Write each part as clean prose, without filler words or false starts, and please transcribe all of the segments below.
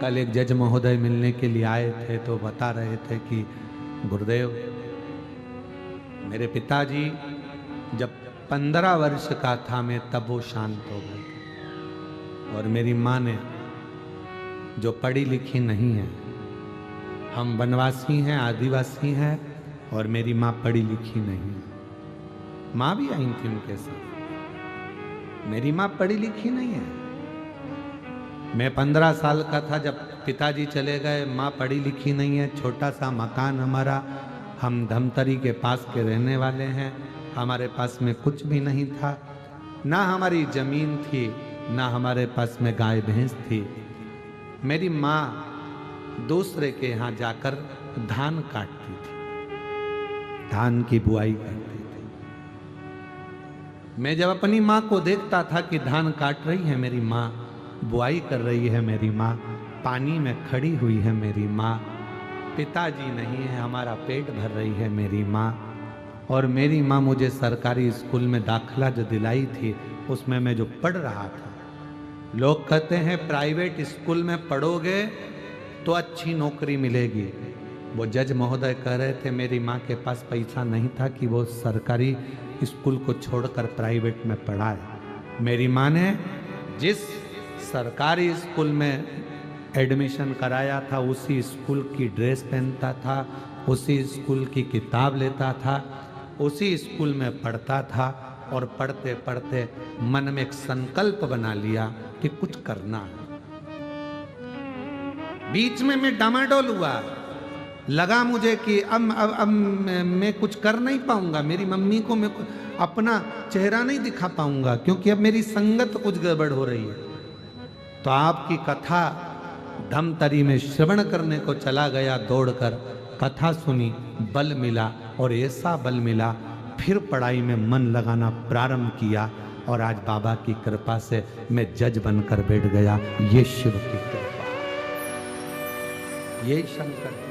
कल एक जज महोदय मिलने के लिए आए थे तो बता रहे थे कि गुरुदेव, मेरे पिताजी जब 15 वर्ष का था मैं तब वो शांत हो गए, और मेरी माँ ने, जो पढ़ी लिखी नहीं है, हम वनवासी हैं, आदिवासी हैं, और मेरी माँ पढ़ी लिखी नहीं है। माँ भी आई थी उनके साथ, मेरी माँ पढ़ी लिखी नहीं है। मैं 15 साल का था जब पिताजी चले गए, माँ पढ़ी लिखी नहीं है। छोटा सा मकान हमारा, हम धमतरी के पास के रहने वाले हैं, हमारे पास में कुछ भी नहीं था, ना हमारी जमीन थी, ना हमारे पास में गाय भैंस थी। मेरी माँ दूसरे के यहाँ जाकर धान काटती थी, धान की बुआई करती थी। मैं जब अपनी माँ को देखता था कि धान काट रही है मेरी माँ, बुआई कर रही है मेरी माँ, पानी में खड़ी हुई है मेरी माँ, पिताजी नहीं है, हमारा पेट भर रही है मेरी माँ। और मेरी माँ मुझे सरकारी स्कूल में दाखिला जो दिलाई थी, उसमें मैं जो पढ़ रहा था, लोग कहते हैं प्राइवेट स्कूल में पढ़ोगे तो अच्छी नौकरी मिलेगी। वो जज महोदय कह रहे थे मेरी माँ के पास पैसा नहीं था कि वो सरकारी स्कूल को छोड़कर प्राइवेट में पढ़ाए। मेरी माँ ने जिस सरकारी स्कूल में एडमिशन कराया था, उसी स्कूल की ड्रेस पहनता था, उसी स्कूल की किताब लेता था, उसी स्कूल में पढ़ता था, और पढ़ते पढ़ते मन में एक संकल्प बना लिया कि कुछ करना है। बीच में मैं डामाडोल हुआ, लगा मुझे कि अब मैं कुछ कर नहीं पाऊंगा, मेरी मम्मी को मैं अपना चेहरा नहीं दिखा पाऊंगा, क्योंकि अब मेरी संगत कुछ गड़बड़ हो रही है। तो आपकी कथा धमतरी में श्रवण करने को चला गया, दौड़कर कथा सुनी, बल मिला, और ऐसा बल मिला, फिर पढ़ाई में मन लगाना प्रारंभ किया, और आज बाबा की कृपा से मैं जज बनकर बैठ गया। ये शिव की कृपा, ये शंकर।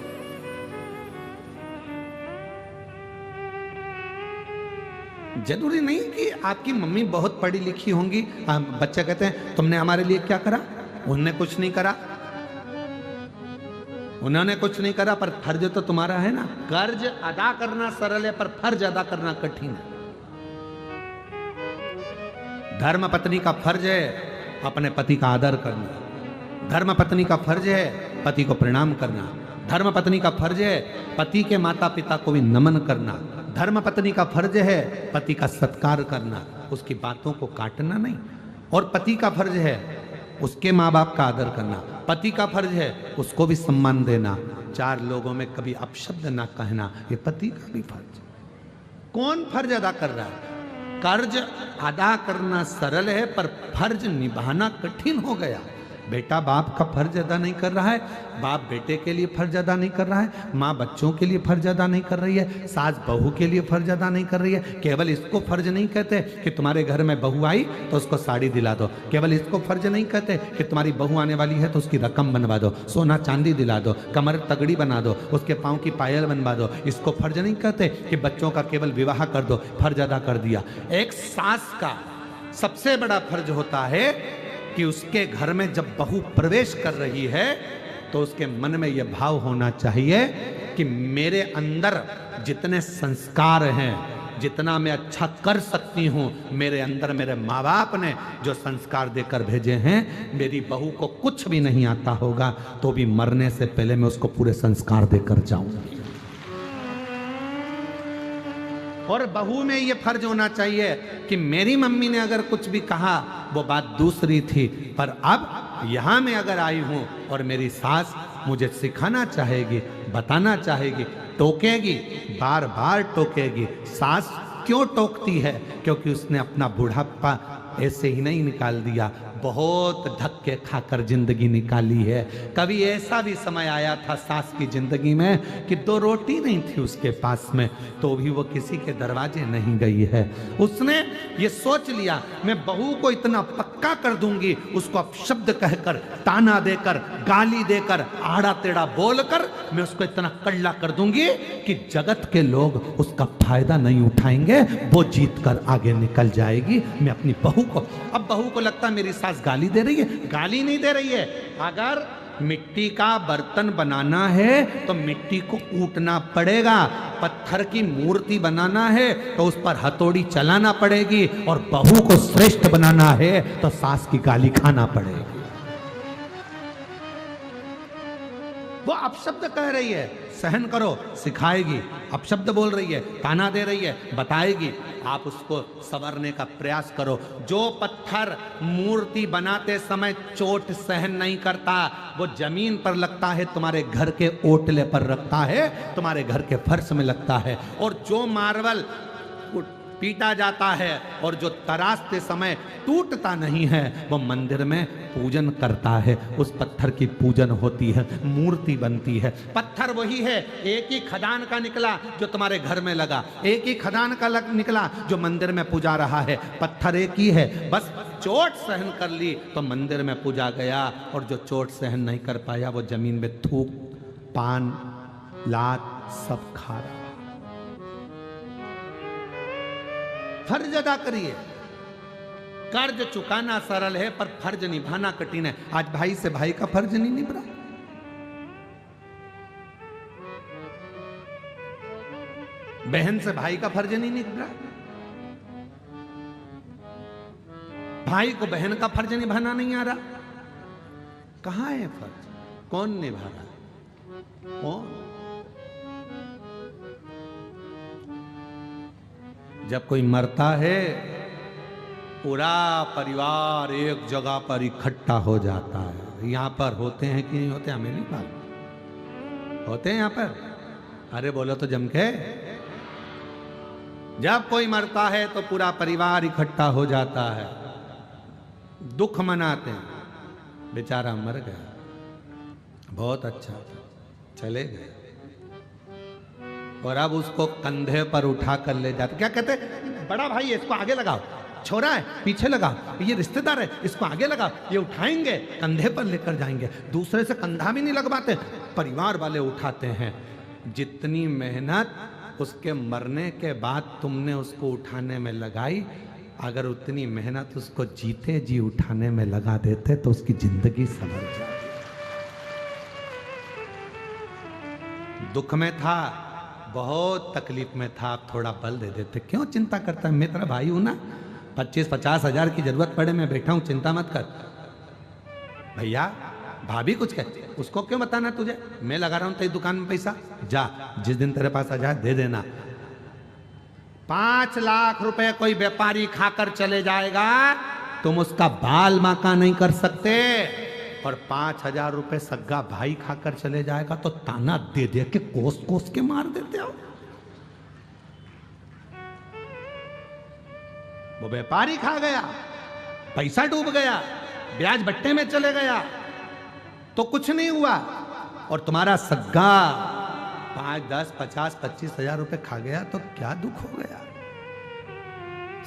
जरूरी नहीं कि आपकी मम्मी बहुत पढ़ी लिखी होंगी। बच्चे कहते हैं तुमने हमारे लिए क्या करा, उन्होंने कुछ नहीं करा, उन्होंने कुछ नहीं करा, पर फर्ज तो तुम्हारा है ना। कर्ज अदा करना सरल है, पर फर्ज अदा करना कठिन है। धर्म पत्नी का फर्ज है अपने पति का आदर करना, धर्म पत्नी का फर्ज है पति को प्रणाम करना, धर्म पत्नी का फर्ज है पति के माता पिता को भी नमन करना, धर्म पत्नी का फर्ज है पति का सत्कार करना, उसकी बातों को काटना नहीं। और पति का फर्ज है उसके माँ बाप का आदर करना, पति का फर्ज है उसको भी सम्मान देना, 4 लोगों में कभी अपशब्द ना कहना, ये पति का भी फर्ज। कौन फर्ज अदा कर रहा है? कर्ज अदा करना सरल है, पर फर्ज निभाना कठिन हो गया। बेटा बाप का फर्ज अदा नहीं कर रहा है, बाप बेटे के लिए फर्ज अदा नहीं कर रहा है, माँ बच्चों के लिए फर्ज अदा नहीं कर रही है, सास बहू के लिए फर्ज अदा नहीं कर रही है। केवल इसको फर्ज नहीं कहते कि तुम्हारे घर में बहू आई तो उसको साड़ी दिला दो, केवल इसको फर्ज नहीं कहते कि तुम्हारी बहू आने वाली है तो उसकी रकम बनवा दो, सोना चांदी दिला दो, कमर तगड़ी बना दो, उसके पाँव की पायल बनवा दो। इसको फर्ज नहीं कहते कि बच्चों का केवल विवाह कर दो, फर्ज अदा कर दिया। एक सास का सबसे बड़ा फर्ज होता है कि उसके घर में जब बहू प्रवेश कर रही है तो उसके मन में यह भाव होना चाहिए कि मेरे अंदर जितने संस्कार हैं, जितना मैं अच्छा कर सकती हूँ, मेरे अंदर मेरे माँ बाप ने जो संस्कार देकर भेजे हैं, मेरी बहू को कुछ भी नहीं आता होगा तो भी मरने से पहले मैं उसको पूरे संस्कार देकर जाऊंगी। और बहू में ये फर्ज होना चाहिए कि मेरी मम्मी ने अगर कुछ भी कहा वो बात दूसरी थी, पर अब यहाँ मैं अगर आई हूँ और मेरी सास मुझे सिखाना चाहेगी, बताना चाहेगी, टोकेगी, बार बार टोकेगी। सास क्यों टोकती है? क्योंकि उसने अपना बुढ़ापा ऐसे ही नहीं निकाल दिया, बहुत धक्के खाकर जिंदगी निकाली है। कभी ऐसा भी समय आया था सास की जिंदगी में कि 2 रोटी नहीं थी उसके पास में, तो भी वो किसी के दरवाजे नहीं गई है। उसने ये सोच लिया मैं बहू को इतना पक्का कर दूंगी, उसको अपशब्द कहकर, ताना देकर, गाली देकर, आड़ा टेढ़ा बोलकर मैं उसको इतना कड़ला कर दूंगी कि जगत के लोग उसका फायदा नहीं उठाएंगे, वो जीत कर आगे निकल जाएगी। मैं अपनी बहू को, अब बहू को लगता है मेरी सास गाली दे रही है, गाली नहीं दे रही है। अगर मिट्टी का बर्तन बनाना है तो मिट्टी को कूटना पड़ेगा, पत्थर की मूर्ति बनाना है तो उस पर हथौड़ी चलाना पड़ेगी, और बहू को श्रेष्ठ बनाना है तो सास की गाली खाना पड़ेगी। वो अपशब्द कह रही है, सहन करो, सिखाएगी, अपशब्द बोल रही है, ताना दे रही है, बताएगी, आप उसको संवरने का प्रयास करो। जो पत्थर मूर्ति बनाते समय चोट सहन नहीं करता, वो जमीन पर लगता है, तुम्हारे घर के ओटले पर रखता है, तुम्हारे घर के फर्श में लगता है। और जो मार्बल पीटा जाता है और जो तराशते समय टूटता नहीं है, वो मंदिर में पूजन करता है, उस पत्थर की पूजन होती है, मूर्ति बनती है। पत्थर वही है, एक ही खदान का निकला जो तुम्हारे घर में लगा, एक ही खदान का निकला जो मंदिर में पूजा रहा है। पत्थर एक ही है, बस चोट सहन कर ली तो मंदिर में पूजा गया, और जो चोट सहन नहीं कर पाया वो जमीन में थूक, पान, लात सब खा रहा। फर्ज अदा करिए। कर्ज चुकाना सरल है पर फर्ज निभाना कठिन है। आज भाई से भाई का फर्ज नहीं निभ रहा, बहन से भाई का फर्ज नहीं निभ रहा, भाई को बहन का फर्ज निभाना नहीं आ रहा। कहां है फर्ज? कौन निभा रहा? कौन? जब कोई मरता है पूरा परिवार एक जगह पर इकट्ठा हो जाता है। यहां पर होते हैं कि नहीं होते हमें नहीं मालूम, होते हैं यहां पर? अरे बोलो तो जम के। जब कोई मरता है तो पूरा परिवार इकट्ठा हो जाता है, दुख मनाते हैं। बेचारा मर गया, बहुत अच्छा, चले गए, और अब उसको कंधे पर उठा कर ले जाते। क्या कहते? बड़ा भाई है, इसको आगे लगाओ, छोरा है पीछे लगाओ, ये रिश्तेदार है इसको आगे लगाओ, ये उठाएंगे, कंधे पर लेकर जाएंगे। दूसरे से कंधा भी नहीं लगवाते, परिवार वाले उठाते हैं। जितनी मेहनत उसके मरने के बाद तुमने उसको उठाने में लगाई, अगर उतनी मेहनत उसको जीते जी उठाने में लगा देते तो उसकी जिंदगी संभल जाती। दुख में था, बहुत तकलीफ में था, आप थोड़ा बल दे देते। क्यों चिंता करता है? मैं तेरा भाई हूं ना, 25-50 हजार की जरूरत पड़े मैं बैठा हूं, चिंता मत कर। भैया भाभी कुछ कहते, उसको क्यों बताना तुझे? मैं लगा रहा हूं तेरी दुकान में पैसा, जा जिस दिन तेरे पास आ जाए दे देना। 5 लाख रुपए कोई व्यापारी खाकर चले जाएगा, तुम उसका बाल बांका नहीं कर सकते। और 5,000 रुपए सग्गा भाई खाकर चले जाएगा तो ताना दे दे के कोस कोस के मार देते हो। वो व्यापारी खा गया, पैसा डूब गया, ब्याज बट्टे में चले गया तो कुछ नहीं हुआ, और तुम्हारा सग्गा 5, 10, 50, 25,000 रुपए खा गया तो क्या दुख हो गया।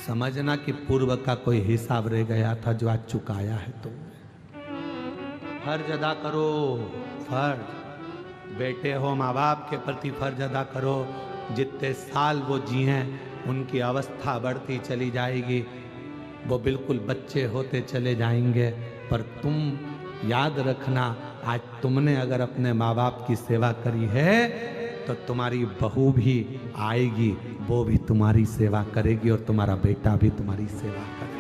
समझना कि पूर्व का कोई हिसाब रह गया था जो आज चुकाया है। तो फर्ज अदा करो, फर्ज। बेटे हो, माँ बाप के प्रति फर्ज अदा करो। जितने साल वो जिए उनकी अवस्था बढ़ती चली जाएगी, वो बिल्कुल बच्चे होते चले जाएंगे। पर तुम याद रखना, आज तुमने अगर अपने माँ बाप की सेवा करी है तो तुम्हारी बहू भी आएगी, वो भी तुम्हारी सेवा करेगी, और तुम्हारा बेटा भी तुम्हारी सेवा करेगा।